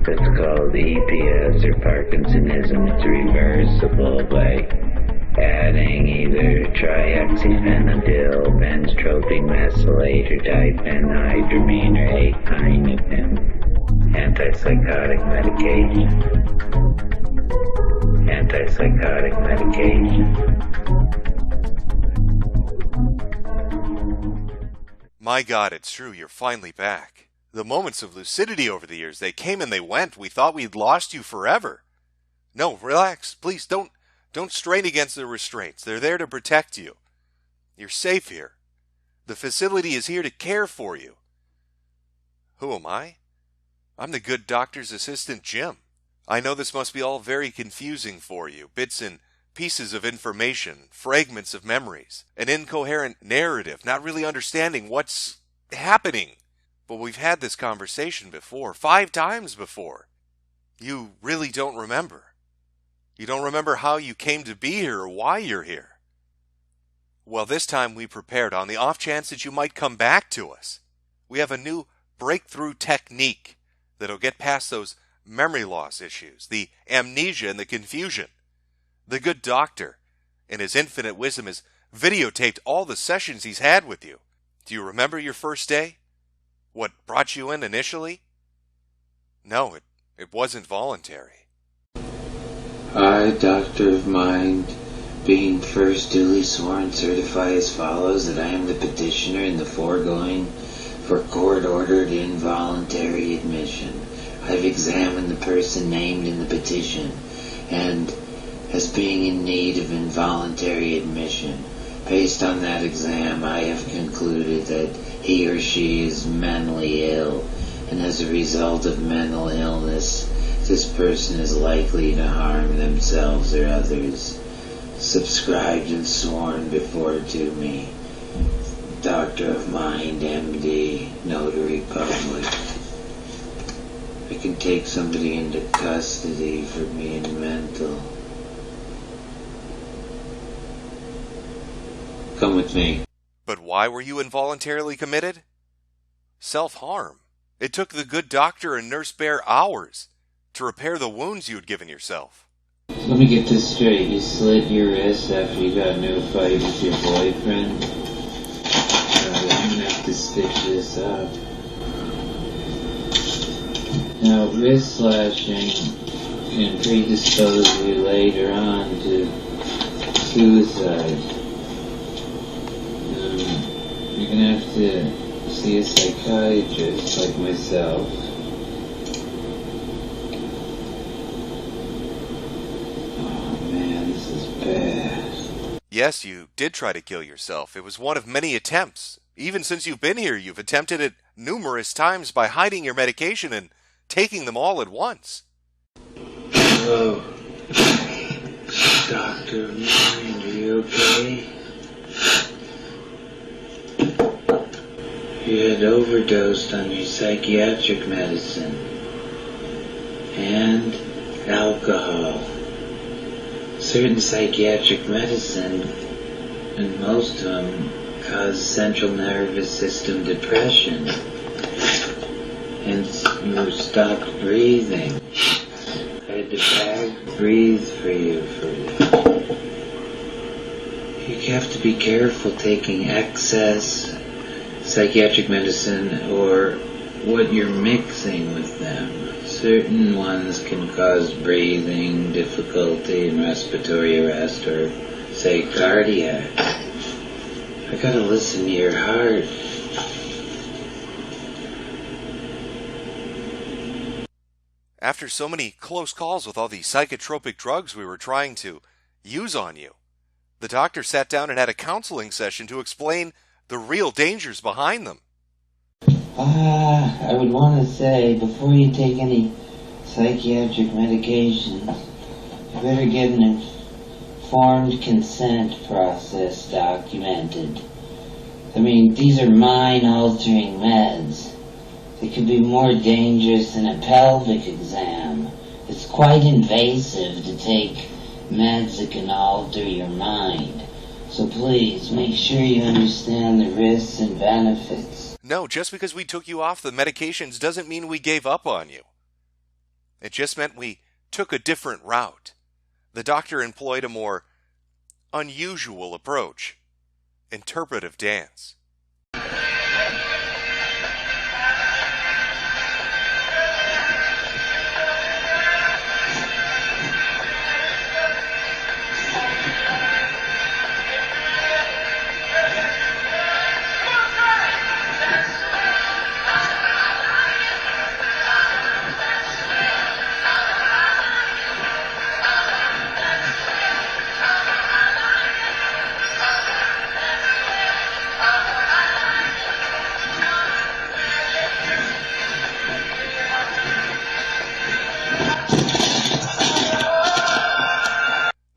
It's called EPS or Parkinsonism. It's reversible by adding either triaxiphenadil, benztropine mesylate, or diphenhydramine, or aconitin. Antipsychotic medication. Antipsychotic medication. My God, it's true, you're finally back. The moments of lucidity over the years, they came and they went. We thought we'd lost you forever. No, relax, please, don't strain against the restraints. They're there to protect you. You're safe here. The facility is here to care for you. Who am I? I'm the good doctor's assistant, Jim. I know this must be all very confusing for you. Bits and pieces of information, fragments of memories, an incoherent narrative, not really understanding what's happening. But we've had this conversation before, 5 times before. You really don't remember. You don't remember how you came to be here or why you're here. Well, this time we prepared on the off chance that you might come back to us. We have a new breakthrough technique that'll get past those memory loss issues, the amnesia and the confusion. The good doctor, in his infinite wisdom, has videotaped all the sessions he's had with you. Do you remember your first day? What brought you in initially? No, it wasn't voluntary. I, Doctor of Mind, being first duly sworn, certify as follows that I am the petitioner in the foregoing for court-ordered involuntary admission. I have examined the person named in the petition, and as being in need of involuntary admission. Based on that exam, I have concluded that he or she is mentally ill, and as a result of mental illness, this person is likely to harm themselves or others. Subscribed and sworn before to me, Doctor of Mind, MD, Notary Public. I can take somebody into custody for being mental. Come with me. But why were you involuntarily committed? Self-harm. It took the good doctor and Nurse Bear hours to repair the wounds you had given yourself. Let me get this straight. You slit your wrist after you got into a fight with your boyfriend? I'm gonna have to stitch this up. Now, wrist slashing can predispose you later on to suicide. You're gonna have to see a psychiatrist like myself. Oh man, this is bad. Yes, you did try to kill yourself. It was one of many attempts. Even since you've been here, you've attempted it numerous times by hiding your medication and taking them all at once. Hello. Doctor Mind, are you okay? You had overdosed on your psychiatric medicine and alcohol. Certain psychiatric medicine, and most of them, cause central nervous system depression. Hence, you stopped breathing. I had to bag breathe for you. You have to be careful taking excess psychiatric medicine or what you're mixing with them. Certain ones can cause breathing difficulty and respiratory arrest, or say cardiac. I gotta listen to your heart. After so many close calls with all the psychotropic drugs we were trying to use on you, the doctor sat down and had a counseling session to explain the real dangers behind them. I would want to say, before you take any psychiatric medications, you better get an informed consent process documented. I mean, these are mind-altering meds. They could be more dangerous than a pelvic exam. It's quite invasive to take meds that can alter your mind. So please, make sure you understand the risks and benefits. No, just because we took you off the medications doesn't mean we gave up on you. It just meant we took a different route. The doctor employed a more unusual approach. Interpretive dance.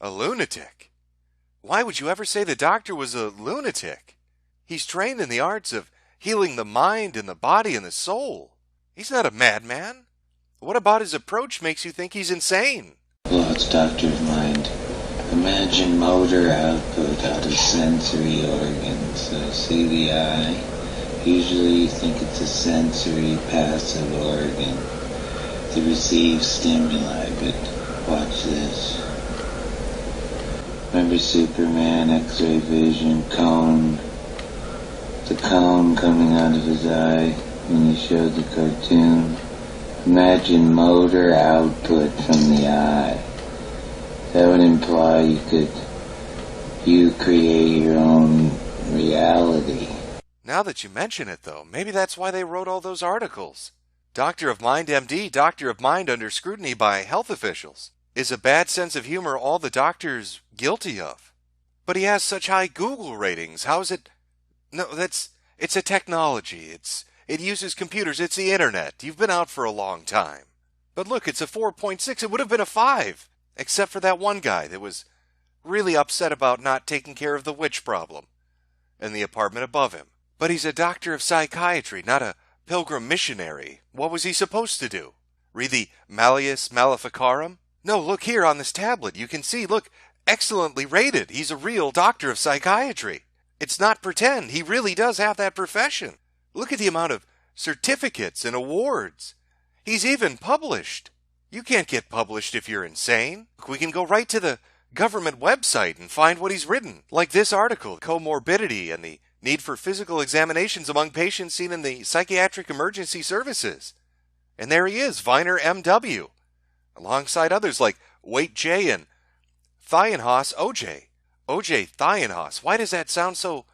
A lunatic? Why would you ever say the doctor was a lunatic? He's trained in the arts of healing the mind and the body and the soul. He's not a madman. What about his approach makes you think he's insane? Lost doctor of mind. Imagine motor output out of sensory organs. So see the eye? Usually you think it's a sensory passive organ to receive stimuli, but watch this. Remember Superman, X-ray vision, cone? The cone coming out of his eye when you showed the cartoon. Imagine motor output from the eye. That would imply you create your own reality. Now that you mention it, though, maybe that's why they wrote all those articles. Doctor of Mind, MD, Doctor of Mind under scrutiny by health officials. Is a bad sense of humor all the doctor's guilty of? But he has such high Google ratings. How is it? No, it's a technology. It uses computers. It's the internet. You've been out for a long time. But look, it's a 4.6. It would have been a 5, except for that one guy that was really upset about not taking care of the witch problem in the apartment above him. But he's a doctor of psychiatry, not a pilgrim missionary. What was he supposed to do? Read the Malleus Maleficarum? No, look here on this tablet. You can see, look, excellently rated. He's a real doctor of psychiatry. It's not pretend. He really does have that profession. Look at the amount of certificates and awards. He's even published. You can't get published if you're insane. We can go right to the government website and find what he's written. Like this article, Comorbidity and the Need for Physical Examinations Among Patients Seen in the Psychiatric Emergency Services. And there he is, Viner M.W., alongside others like Waite J. and Thienhaus O.J. O.J. Thienhaus. Why does that sound so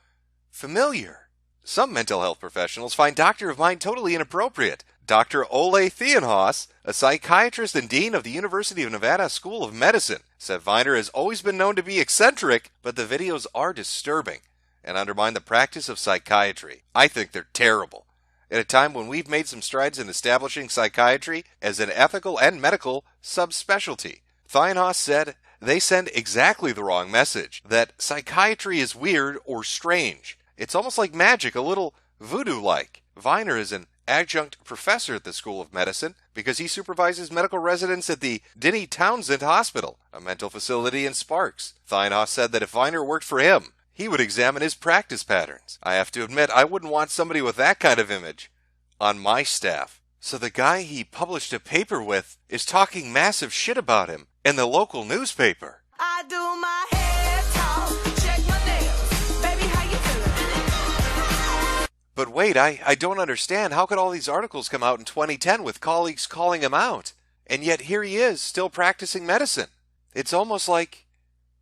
familiar? Some mental health professionals find Doctor of Mind totally inappropriate. Dr. Ole Thienhaus, a psychiatrist and dean of the University of Nevada School of Medicine, said Viner has always been known to be eccentric, but the videos are disturbing and undermine the practice of psychiatry. I think they're terrible. At a time when we've made some strides in establishing psychiatry as an ethical and medical subspecialty. Thienhaus said they send exactly the wrong message, that psychiatry is weird or strange. It's almost like magic, a little voodoo-like. Viner is an adjunct professor at the School of Medicine because he supervises medical residents at the Denny Townsend Hospital, a mental facility in Sparks. Thienhaus said that if Viner worked for him, he would examine his practice patterns. I have to admit, I wouldn't want somebody with that kind of image on my staff. So the guy he published a paper with is talking massive shit about him in the local newspaper. I do my hair talk, check my nails. Baby, how you doing? But wait, I don't understand. How could all these articles come out in 2010 with colleagues calling him out? And yet here he is, still practicing medicine. It's almost like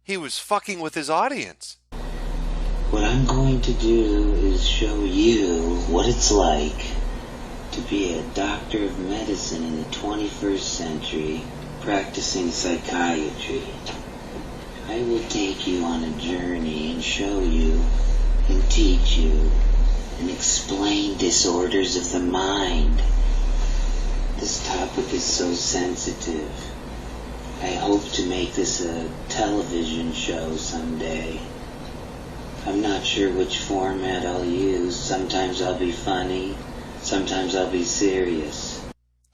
he was fucking with his audience. What I'm going to do is show you what it's like to be a doctor of medicine in the 21st century practicing psychiatry. I will take you on a journey and show you and teach you and explain disorders of the mind. This topic is so sensitive. I hope to make this a television show someday. I'm not sure which format I'll use. Sometimes I'll be funny, sometimes I'll be serious.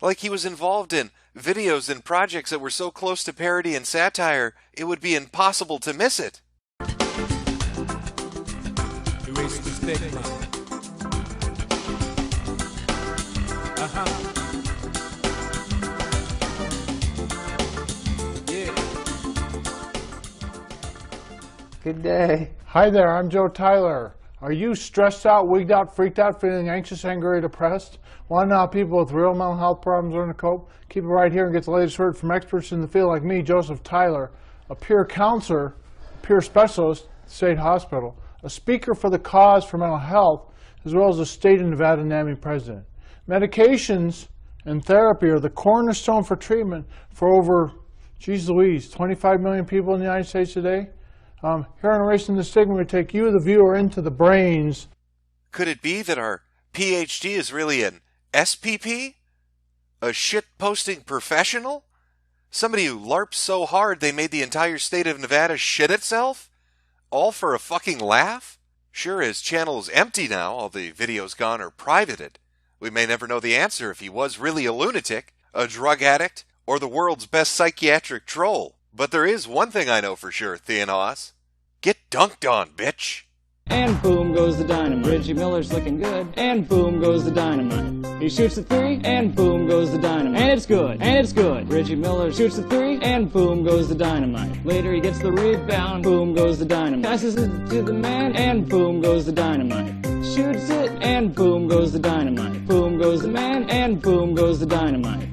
Like he was involved in videos and projects that were so close to parody and satire, it would be impossible to miss it. Erase the stigma. Good day. Hi there, I'm Joe Tyler. Are you stressed out, wigged out, freaked out, feeling anxious, angry, or depressed? Want to know how people with real mental health problems learn to cope? Keep it right here and get the latest word from experts in the field like me, Joseph Tyler, a peer counselor, peer specialist at the State Hospital, a speaker for the cause for mental health, as well as a state of Nevada NAMI president. Medications and therapy are the cornerstone for treatment for over, geez Louise, 25 million people in the United States today. Here on Erasing the Stigma, we take you, the viewer, into the brains. Could it be that our PhD is really an SPP? A shit-posting professional? Somebody who LARPed so hard they made the entire state of Nevada shit itself? All for a fucking laugh? Sure, his channel is empty now, all the videos gone or privated. We may never know the answer if he was really a lunatic, a drug addict, or the world's best psychiatric troll. But there is one thing I know for sure, Theanos. Get dunked on, bitch! And boom goes the dynamite. Reggie Miller's looking good. And boom goes the dynamite. He shoots the three, and boom goes the dynamite. And it's good, and it's good. Reggie Miller shoots the three, and boom goes the dynamite. Later he gets the rebound, boom goes the dynamite. Passes it to the man, and boom goes the dynamite. Shoots it, and boom goes the dynamite. Boom goes the man, and boom goes the dynamite.